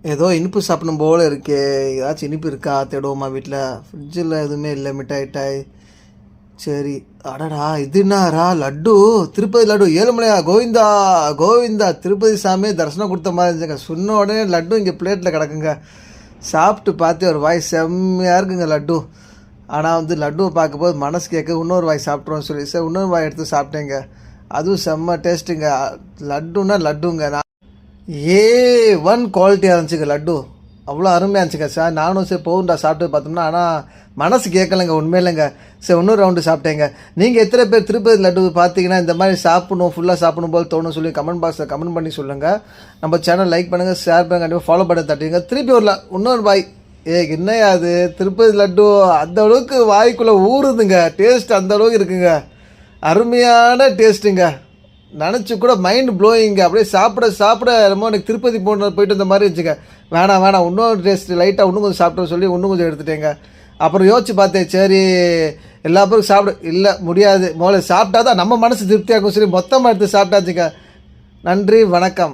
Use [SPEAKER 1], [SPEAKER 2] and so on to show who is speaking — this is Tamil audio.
[SPEAKER 1] ஏதோ இனிப்பு சாப்பிடணும் போல் இருக்கே. ஏதாச்சும் இனிப்பு இருக்கா தேடுவோமா வீட்டில்? ஃப்ரிட்ஜில் எதுவுமே இல்லை. மிட்டாய் சரி. அடடா, இது என்னடா லட்டு? திருப்பதி லட்டு. ஏழுமலையா கோவிந்தா கோவிந்தா. திருப்பதி சாமியே தரிசனம் கொடுத்த மாதிரி இருந்துச்சுங்க. சொன்ன உடனே லட்டு இங்கே பிளேட்டில் கிடக்குங்க. சாப்பிட்டு பார்த்து ஒரு வாய் செம்மையாக இருக்குங்க லட்டு. ஆனால் லட்டுவை பார்க்கும்போது மனசு கேட்க இன்னொரு வாய் சாப்பிட்றோன்னு சொல்லி சார் இன்னொரு வாய் எடுத்து சாப்பிட்டேங்க. அதுவும் செம்ம டேஸ்ட்டுங்க. லட்டுன்னா லட்டுங்க. A1 குவாலிட்டியாக இருந்துச்சுங்க லட்டு. அவ்வளோ அருமையாக இருந்துச்சுங்க சார். நானும் சரி போகுண்டா சாப்பிட்டு பார்த்தோம்னா, ஆனால் மனசு கேட்கலைங்க உண்மையிலங்க. சரி இன்னொரு ரவுண்டு சாப்பிட்டேங்க. நீங்கள் எத்தனை பேர் திருப்பதி லட்டு பார்த்தீங்கன்னா இந்த மாதிரி சாப்பிடணும் ஃபுல்லாக சாப்பிடணும் போல் தோணும் சொல்லி கமெண்ட் பாக்ஸில் கமெண்ட் பண்ணி சொல்லுங்கள். நம்ம சேனல் லைக் பண்ணுங்கள், ஷேர் பண்ணுங்கள், கண்டிப்பாக ஃபாலோ பண்ண தட்டுங்க. திருப்பி வரல இன்னொரு வாய். என்னையா அது திருப்பதி லட்டு அந்த அளவுக்கு வாய்க்குள்ளே ஊறுதுங்க. டேஸ்ட் அந்த அளவுக்கு இருக்குங்க. அருமையான டேஸ்ட்டுங்க. நினச்சி கூட மைண்ட் ப்ளோயிங்க. அப்படியே சாப்பிட ரொம்ப எனக்கு திருப்பதி போயிட்டு இந்த மாதிரி இருந்துச்சுங்க. வேணாம் இன்னொரு டேஸ்ட் லைட்டாக இன்னும் கொஞ்சம் சாப்பிட்டோன்னு சொல்லி இன்னும் கொஞ்சம் எடுத்துட்டேங்க. அப்புறம் யோசிச்சு பார்த்தேன், சரி எல்லா பேரும் சாப்பிட இல்லை முடியாது, முதல்ல சாப்பிட்டா தான் நம்ம மனசு திருப்தியாகும் சொல்லி மொத்தமாக எடுத்து சாப்பிட்டாச்சுங்க. நன்றி, வணக்கம்.